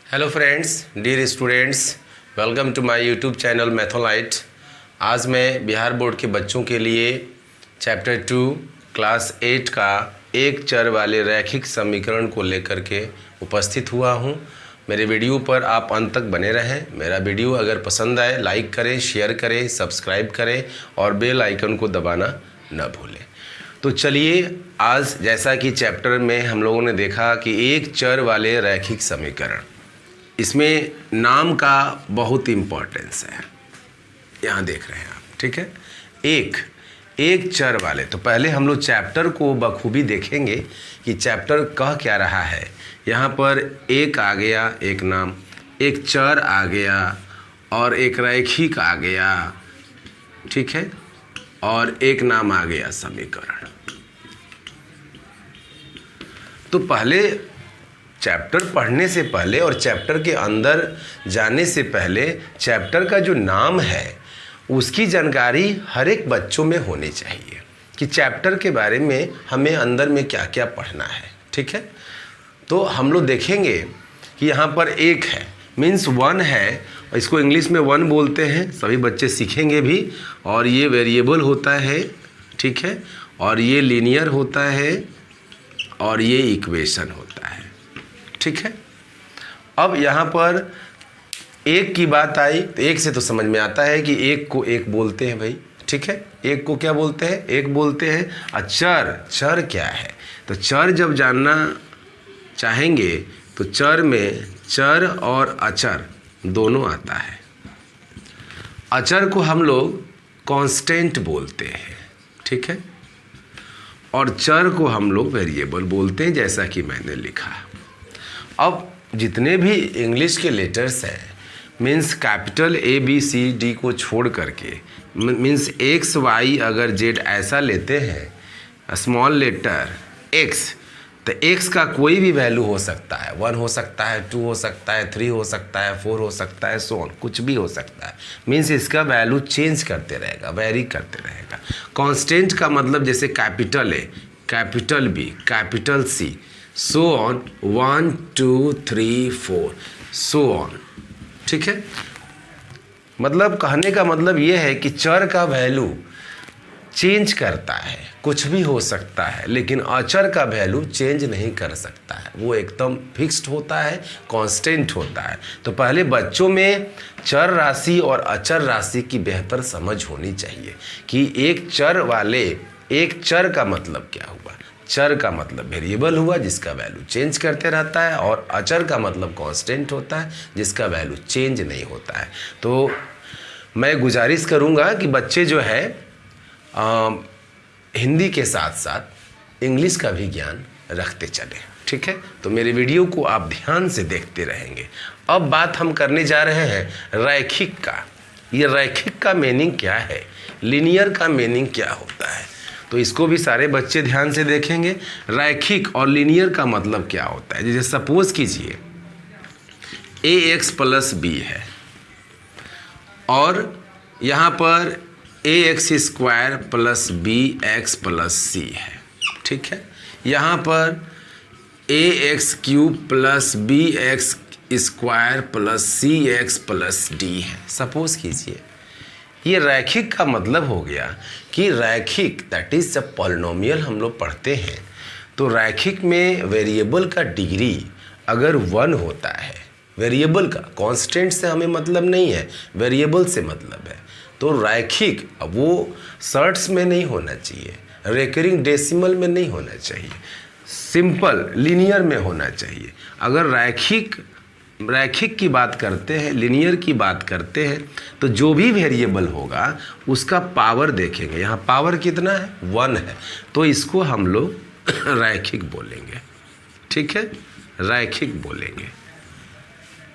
Hello friends, dear students, welcome to my YouTube channel Matholite. आज मैं Bihar board के बच्चों के लिए चैप्टर 2 क्लास 8 का एक चर वाले रैखिक समीकरण को लेकर के उपस्थित हुआ हूं। मेरे वीडियो पर आप अंत तक बने रहें। मेरा वीडियो अगर पसंद आए लाइक करें, शेयर करें, सब्सक्राइब करें और बेल आइकन को दबाना न भूलें। तो चलिए, आज जैसा कि चैप्टर में हम लोगों ने देखा कि एक चर वाले रैखिक समीकरण, इसमें नाम का बहुत इम्पोर्टेंस है। यहाँ देख रहे हैं आप, ठीक है। एक चर वाले, तो पहले हम लोग चैप्टर को बखूबी देखेंगे कि चैप्टर कह क्या रहा है। यहाँ पर एक आ गया, एक नाम, एक चर आ गया और एक रैखिक आ गया, ठीक है, और एक नाम आ गया समीकरण। तो पहले चैप्टर पढ़ने से पहले और चैप्टर के अंदर जाने से पहले चैप्टर का जो नाम है उसकी जानकारी हर एक बच्चों में होनी चाहिए कि चैप्टर के बारे में हमें अंदर में क्या क्या पढ़ना है, ठीक है। तो हम लोग देखेंगे कि यहाँ पर एक है, मीन्स वन है, इसको इंग्लिश में वन बोलते हैं, सभी बच्चे सीखेंगे भी। और ये वेरिएबल होता है, ठीक है, और ये लीनियर होता है और ये इक्वेशन होता है, ठीक है। अब यहाँ पर एक की बात आई तो एक से तो समझ में आता है कि एक को एक बोलते हैं भाई, ठीक है। एक को क्या बोलते हैं? एक बोलते हैं। चर क्या है? तो चर जब जानना चाहेंगे तो चर में चर और अचर दोनों आता है। अचर को हम लोग कांस्टेंट बोलते हैं, ठीक है, और चर को हम लोग वेरिएबल बोलते हैं, जैसा कि मैंने लिखा। अब जितने भी इंग्लिश के लेटर्स हैं, मीन्स कैपिटल ABCD को छोड़ करके, मीन्स XY अगर Z ऐसा लेते हैं, स्मॉल लेटर X, तो X का कोई भी वैल्यू हो सकता है। 1 हो सकता है, 2 हो सकता है, 3 हो सकता है, 4 हो सकता है, सो ऑन, कुछ भी हो सकता है। मीन्स इसका वैल्यू चेंज करते रहेगा, वेरी करते रहेगा। कांस्टेंट का मतलब जैसे capital A, capital B, capital C, so on, 1 2 3 4, so on, ठीक है। मतलब कहने का मतलब ये है कि चर का वैल्यू चेंज करता है, कुछ भी हो सकता है, लेकिन अचर का वैल्यू चेंज नहीं कर सकता है, वो एकदम फिक्स्ड होता है, कांस्टेंट होता है। तो पहले बच्चों में चर राशि और अचर राशि की बेहतर समझ होनी चाहिए कि एक चर का मतलब क्या हुआ। चर का मतलब वेरिएबल हुआ जिसका वैल्यू चेंज करते रहता है, और अचर का मतलब कांस्टेंट होता है जिसका वैल्यू चेंज नहीं होता है। तो मैं गुजारिश करूंगा कि बच्चे जो है हिंदी के साथ साथ इंग्लिश का भी ज्ञान रखते चलें, ठीक है। तो मेरे वीडियो को आप ध्यान से देखते रहेंगे। अब बात हम करने जा रहे हैं रैखिक का। ये रैखिक का मीनिंग क्या है, लीनियर का मीनिंग क्या होता है, तो इसको भी सारे बच्चे ध्यान से देखेंगे। रैखिक और लीनियर का मतलब क्या होता है। जैसे सपोज कीजिए AX + B है और यहाँ पर AX² + BX + C है, ठीक है। यहाँ पर AX³ + BX² + CX + D है। सपोज कीजिए, ये रैखिक का मतलब हो गया कि रैखिक दैट इज जब पॉलिनोमियल हम लोग पढ़ते हैं तो रैखिक में वेरिएबल का डिग्री अगर 1 होता है, वेरिएबल का, कांस्टेंट से हमें मतलब नहीं है, वेरिएबल से मतलब है। तो रैखिक वो शर्ट्स में नहीं होना चाहिए, रेकरिंग डेसिमल में नहीं होना चाहिए, सिंपल लीनियर में होना चाहिए। अगर रैखिक की बात करते हैं, लीनियर की बात करते हैं, तो जो भी वेरिएबल होगा उसका पावर देखेंगे। यहाँ पावर कितना है? 1 है, तो इसको हम लोग रैखिक बोलेंगे, ठीक है, रैखिक बोलेंगे।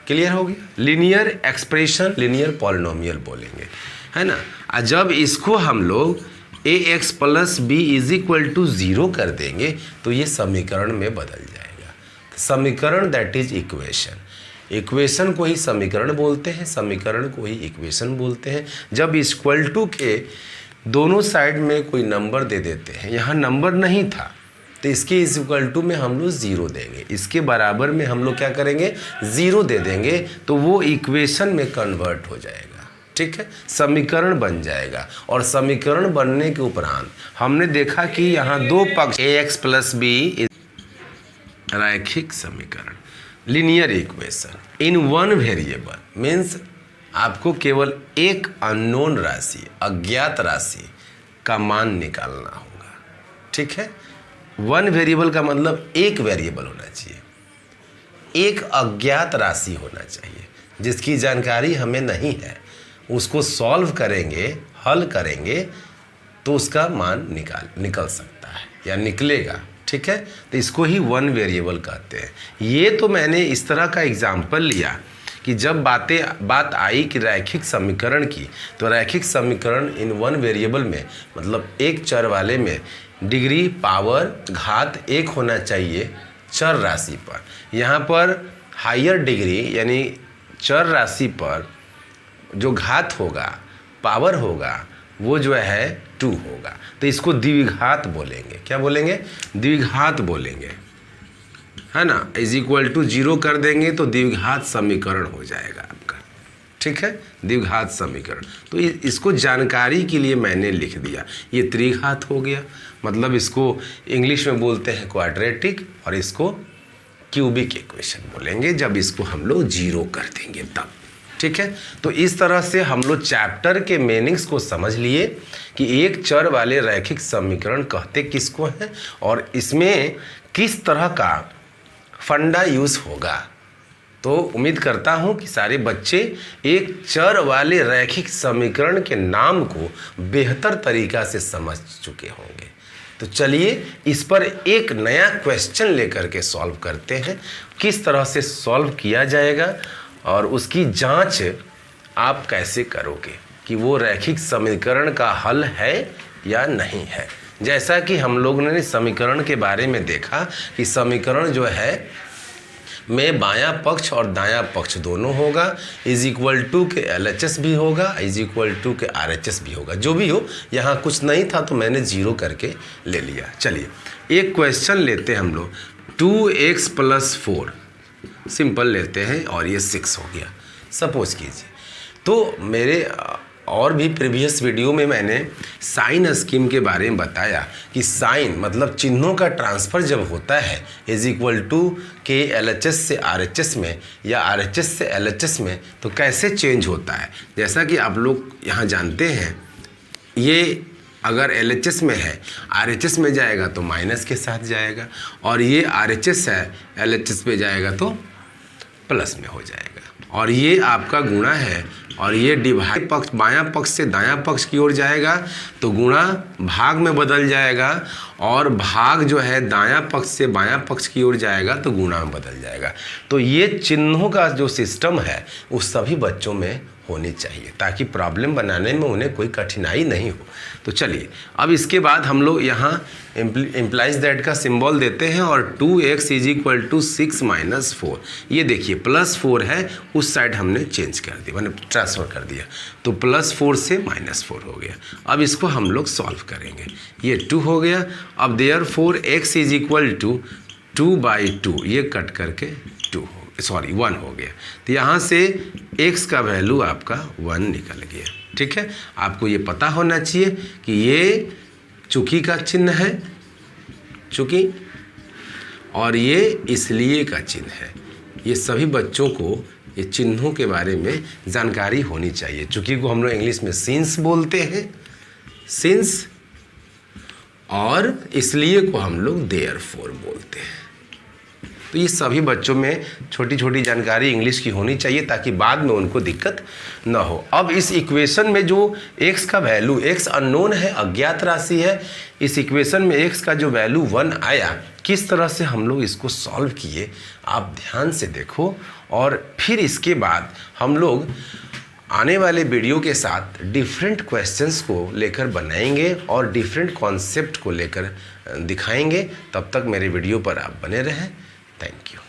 क्लियर हो गया? लीनियर एक्सप्रेशन, लीनियर पॉलिनोमियल बोलेंगे, है ना। जब इसको हम लोग AX + B = 0 कर देंगे तो ये समीकरण में बदल जाएगा। समीकरण दैट इज इक्वेशन। इक्वेशन को ही समीकरण बोलते हैं, समीकरण को ही इक्वेशन बोलते हैं। जब = के दोनों साइड में कोई नंबर दे देते हैं, यहाँ नंबर नहीं था तो इसके इज इक्वल टू में हम लोग 0 देंगे, इसके बराबर में हम लोग क्या करेंगे 0 दे देंगे, तो वो इक्वेशन में कन्वर्ट हो जाएगा। ठीक है, समीकरण बन जाएगा। और समीकरण बनने के उपरांत हमने देखा कि यहाँ दो पक्ष ax + b रैखिक समीकरण, linear equation in one variable, means आपको केवल एक अननोन राशि, अज्ञात राशि का मान निकालना होगा। ठीक है, वन वेरिएबल का मतलब एक वेरिएबल होना चाहिए, एक अज्ञात राशि होना चाहिए जिसकी जानकारी हमें नहीं है, उसको सॉल्व करेंगे, हल करेंगे तो उसका मान निकल सकता है या निकलेगा। ठीक है, तो इसको ही वन वेरिएबल कहते हैं। ये तो मैंने इस तरह का एग्जाम्पल लिया कि जब बात आई कि रैखिक समीकरण की, तो रैखिक समीकरण इन वन वेरिएबल में मतलब एक चर वाले में डिग्री पावर घात 1 होना चाहिए चर राशि पर। यहाँ पर हायर डिग्री यानी चर राशि पर जो घात होगा, पावर होगा, वो जो है 2 होगा, तो इसको द्विघात बोलेंगे। क्या बोलेंगे? द्विघात बोलेंगे, है ना। इज इक्वल टू 0 कर देंगे तो द्विघात समीकरण हो जाएगा आपका। ठीक है, द्विघात समीकरण। तो इसको जानकारी के लिए मैंने लिख दिया, ये त्रिघात हो गया, मतलब इसको इंग्लिश में बोलते हैं क्वाड्रेटिक, और इसको क्यूबिक इक्वेशन बोलेंगे जब इसको हम लोग 0 कर देंगे तब। ठीक है, तो इस तरह से हम लोग चैप्टर के मीनिंग्स को समझ लिए कि एक चर वाले रैखिक समीकरण कहते किसको हैं और इसमें किस तरह का फंडा यूज़ होगा। तो उम्मीद करता हूं कि सारे बच्चे एक चर वाले रैखिक समीकरण के नाम को बेहतर तरीक़ा से समझ चुके होंगे। तो चलिए इस पर एक नया क्वेश्चन लेकर के सॉल्व करते हैं, किस तरह से सॉल्व किया जाएगा और उसकी जांच आप कैसे करोगे कि वो रैखिक समीकरण का हल है या नहीं है। जैसा कि हम लोगों ने समीकरण के बारे में देखा कि समीकरण जो है में बायां पक्ष और दायां पक्ष दोनों होगा, इज इक्वल टू के LHS भी होगा, इज इक्वल टू के RHS भी होगा। जो भी हो, यहाँ कुछ नहीं था तो मैंने 0 करके ले लिया। चलिए एक क्वेश्चन लेते हैं हम लोग, 2x + 4 सिंपल लेते हैं और ये 6 हो गया सपोज कीजिए। तो मेरे और भी प्रीवियस वीडियो में मैंने साइन स्कीम के बारे में बताया कि साइन मतलब चिन्हों का ट्रांसफ़र जब होता है इज इक्वल टू के LHS से RHS में या RHS से LHS में, तो कैसे चेंज होता है। जैसा कि आप लोग यहाँ जानते हैं, ये अगर LHS में है RHS में जाएगा तो माइनस के साथ जाएगा, और ये RHS है LHS पे जाएगा तो प्लस में हो जाएगा, और ये आपका गुणा है और ये डिवाइड पक्ष बायां पक्ष से दायां पक्ष की ओर जाएगा तो गुणा भाग में बदल जाएगा, और भाग जो है दायां पक्ष से बायां पक्ष की ओर जाएगा तो गुणा में बदल जाएगा। तो ये चिन्हों का जो सिस्टम है वो सभी बच्चों में होनी चाहिए ताकि प्रॉब्लम बनाने में उन्हें कोई कठिनाई नहीं हो। तो चलिए अब इसके बाद हम लोग यहाँ इम्प्लाइज दैट का सिंबल देते हैं और 2x = 6 - 4, ये देखिए +4 है, उस साइड हमने चेंज कर दिया, मैंने ट्रांसफ़र कर दिया, तो +4 से -4 हो गया। अब इसको हम लोग सॉल्व करेंगे, ये 2 हो गया। अब देयरफॉर x = 2/2, ये कट करके 1 हो गया। तो यहाँ से x का वैल्यू आपका 1 निकल गया। ठीक है, आपको ये पता होना चाहिए कि ये चूंकि का चिन्ह है, चूंकि, और ये इसलिए का चिन्ह है। ये सभी बच्चों को ये चिन्हों के बारे में जानकारी होनी चाहिए। चूंकि को हम लोग इंग्लिश में सिंस बोलते हैं, सिंस, और इसलिए को हम लोग देयरफॉर बोलते हैं। तो ये सभी बच्चों में छोटी छोटी जानकारी इंग्लिश की होनी चाहिए ताकि बाद में उनको दिक्कत ना हो। अब इस इक्वेशन में जो x का वैल्यू, x अननोन है, अज्ञात राशि है, इस इक्वेशन में x का जो वैल्यू 1 आया, किस तरह से हम लोग इसको सॉल्व किए आप ध्यान से देखो। और फिर इसके बाद हम लोग आने वाले वीडियो के साथ डिफरेंट क्वेश्चंस को लेकर बनाएंगे और डिफरेंट कॉन्सेप्ट को लेकर दिखाएंगे। तब तक मेरे वीडियो पर आप बने रहें। Thank you.